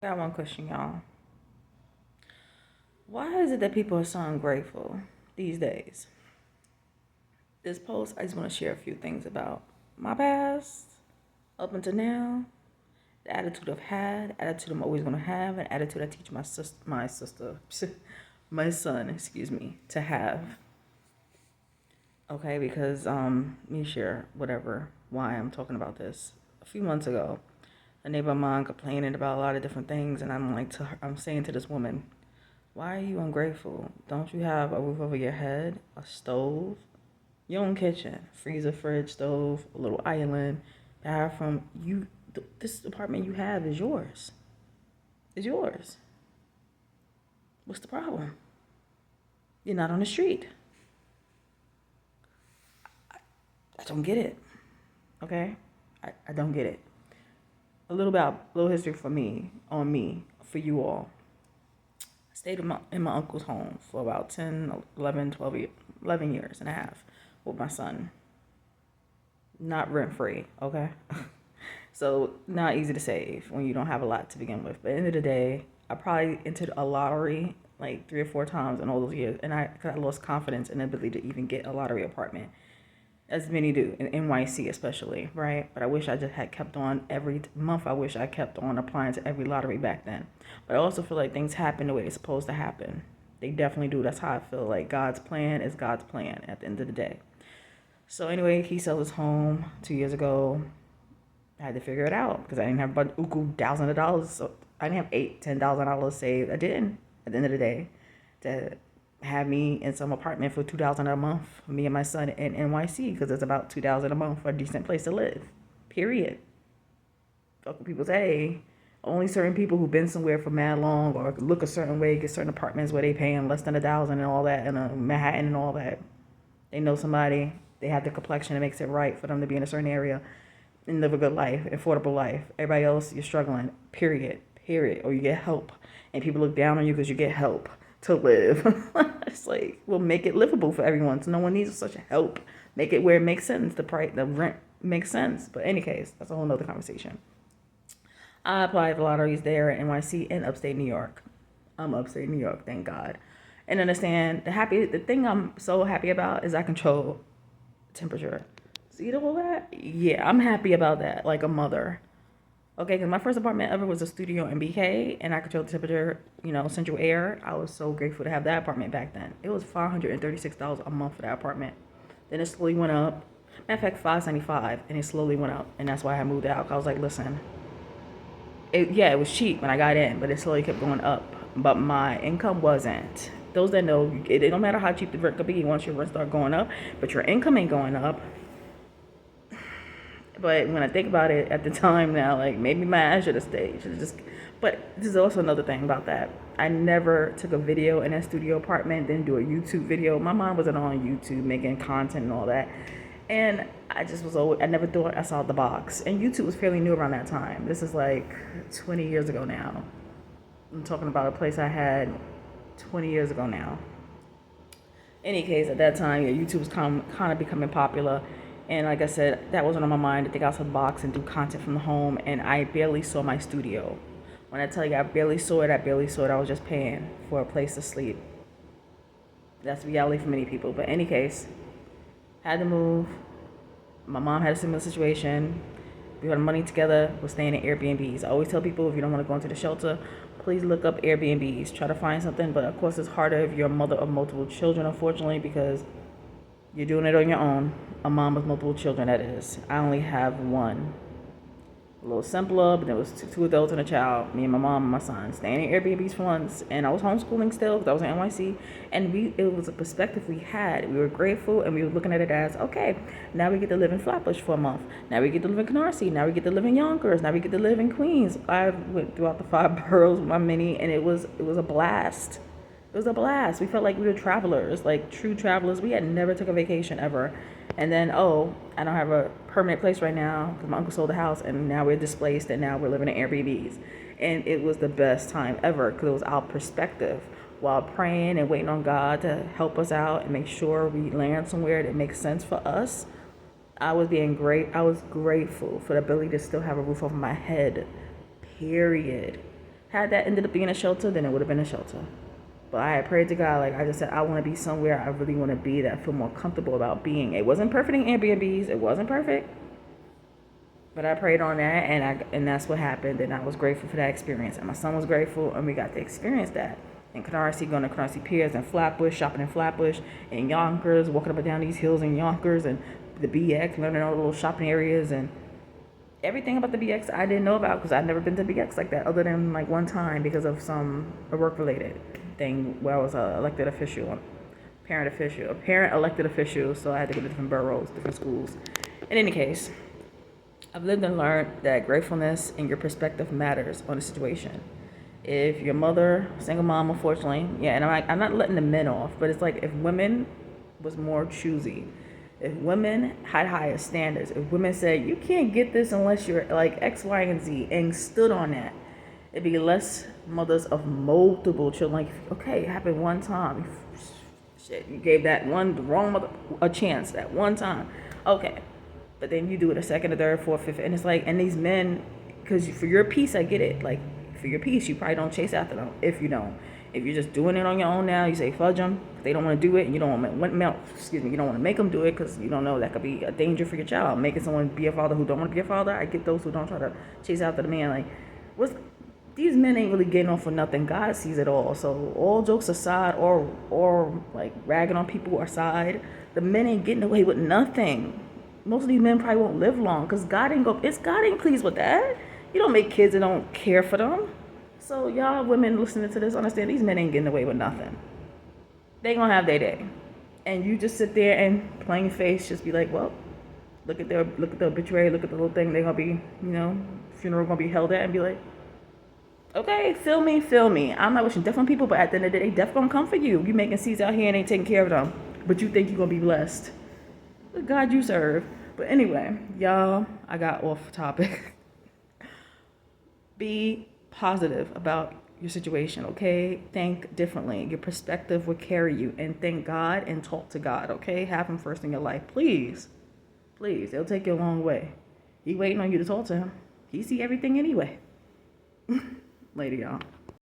Got one question, y'all. Why is it that people are so ungrateful these days? This post, I just want to share a few things about my past up until now, the attitude I've had, attitude I'm always going to have, an attitude I teach my son, excuse me, to have. Okay, because me share whatever why I'm talking about this. A few months ago, a neighbor of mine complaining about a lot of different things, and I'm saying to this woman, why are you ungrateful? Don't you have a roof over your head, a stove, your own kitchen, freezer, fridge, stove, a little island, bathroom? This apartment you have is yours. It's yours. What's the problem? You're not on the street. I don't get it. Okay? I don't get it. A little history for me, on me, for you all. I stayed in my uncle's home for about 10, 11, 12 years, 11 years and a half with my son. Not rent free, okay? So not easy to save when you don't have a lot to begin with. But at the end of the day, I probably entered a lottery like 3 or 4 times in all those years, and I lost confidence in the ability to even get a lottery apartment, as many do in NYC especially, right? But I wish I just had kept on every month. I wish I kept on applying to every lottery back then. But I also feel like things happen the way they're supposed to happen. They definitely do. That's how I feel. Like God's plan is God's plan at the end of the day. So anyway, he sold his home 2 years ago. I had to figure it out because I didn't have about thousands of dollars. So I didn't have $10,000 saved. I didn't at the end of the day to have me in some apartment for $2,000 a month for me and my son in NYC because it's about $2,000 a month for a decent place to live. Period. Fuck people say. Only certain people who've been somewhere for mad long or look a certain way get certain apartments where they paying less than 1,000 and all that, and Manhattan and all that. They know somebody. They have the complexion that makes it right for them to be in a certain area and live a good life, affordable life. Everybody else, you're struggling. Period. Period. Or you get help, and people look down on you because you get help to live. It's like, well, make it livable for everyone. So no one needs such help. Make it where it makes sense. The rent makes sense. But in any case, that's a whole nother conversation. I applied for lotteries there in NYC and upstate New York. I'm upstate New York, thank God. And understand the thing I'm so happy about is I control temperature. See all that? Yeah, I'm happy about that. Like a mother. Okay, because my first apartment ever was a studio in BK, and I controlled the temperature, central air. I was so grateful to have that apartment back then. It was $536 a month for that apartment. Then it slowly went up. Matter of fact, $575, and it slowly went up, and that's why I moved out. I was like, listen, it was cheap when I got in, but it slowly kept going up. But my income wasn't. Those that know, it don't matter how cheap the rent could be once your rent start going up, but your income ain't going up. But when I think about it at the time now, like maybe my ass should have stayed. Should have just. But this is also another thing about that. I never took a video in that studio apartment, didn't do a YouTube video. My mom wasn't on YouTube making content and all that. And I just was always, I never thought I saw the box. And YouTube was fairly new around that time. This is like 20 years ago now. I'm talking about a place I had 20 years ago now. Any case, at that time, yeah, YouTube was kind of becoming popular. And like I said, that wasn't on my mind to think outside the box and do content from the home. And I barely saw my studio. When I tell you I barely saw it, I was just paying for a place to sleep. That's reality for many people. But in any case, had to move. My mom had a similar situation. We had money together. We're staying in Airbnbs. I always tell people if you don't want to go into the shelter, please look up Airbnbs. Try to find something. But of course, it's harder if you're a mother of multiple children, unfortunately, because you're doing it on your own. A mom with multiple children, that is. I only have one. A little simpler, but there was two adults and a child. Me and my mom and my son staying in Airbnbs for months, and I was homeschooling still because I was in NYC. And it was a perspective we had. We were grateful, and we were looking at it as, okay, now we get to live in Flatbush for a month. Now we get to live in Canarsie. Now we get to live in Yonkers. Now we get to live in Queens. I went throughout the 5 boroughs with my mini, and it was a blast. It was a blast. We felt like we were travelers, like true travelers. We had never took a vacation ever. And then, I don't have a permanent place right now because my uncle sold the house, and now we're displaced, and now we're living in Airbnbs. And it was the best time ever because it was our perspective while praying and waiting on God to help us out and make sure we land somewhere that makes sense for us. I was grateful for the ability to still have a roof over my head, period. Had that ended up being a shelter, then it would have been a shelter. But I had prayed to God, like I just said, I want to be somewhere I really want to be, that I feel more comfortable about being. It wasn't perfect in Airbnbs. It wasn't perfect. But I prayed on that, and that's what happened, and I was grateful for that experience. And my son was grateful, and we got to experience that. In Canarsie, going to Canarsie Piers and Flatbush, shopping in Flatbush, and Yonkers, walking up and down these hills in Yonkers, and the BX, learning all the little shopping areas, and everything about the BX I didn't know about because I'd never been to BX like that, other than like one time because of a work-related thing where I was a elected official, a parent elected official, so I had to go to different boroughs, different schools. In any case, I've lived and learned that gratefulness and your perspective matters on a situation. If your mother, single mom, unfortunately, yeah, and I'm not letting the men off, but it's like if women was more choosy, if women had higher standards, if women said, you can't get this unless you're like X, Y, and Z, and stood on that, it'd be less mothers of multiple children. Like, okay, it happened one time. Shit, you gave that one wrong mother a chance that one time. Okay. But then you do it a second, a third, fourth, fifth, and it's like, and these men, because for your peace, I get it. Like, for your peace, you probably don't chase after them. If you don't, if you're just doing it on your own now, you say fudge them. If they don't want to do it, and you don't want you don't want to make them do it because you don't know that could be a danger for your child. Making someone be a father who don't want to be a father. I get those who don't try to chase after the man. Like, these men ain't really getting off for nothing. God sees it all. So all jokes aside, or like ragging on people aside, the men ain't getting away with nothing. Most of these men probably won't live long because God ain't pleased with that. You don't make kids and don't care for them. So y'all women listening to this, understand these men ain't getting away with nothing. They gonna have their day. And you just sit there and plain face just be like, well, look at the obituary, look at the little thing they're gonna be, funeral gonna be held at, and be like, okay, feel me. I'm not wishing death on people, but at the end of the day, death gonna come for you. You making seeds out here and ain't taking care of them. But you think you're gonna be blessed. The God you serve. But anyway, y'all, I got off topic. Be positive about your situation, okay? Think differently. Your perspective will carry you. And thank God and talk to God, okay? Have him first in your life. Please. It'll take you a long way. He waiting on you to talk to him. He see everything anyway. Later, y'all.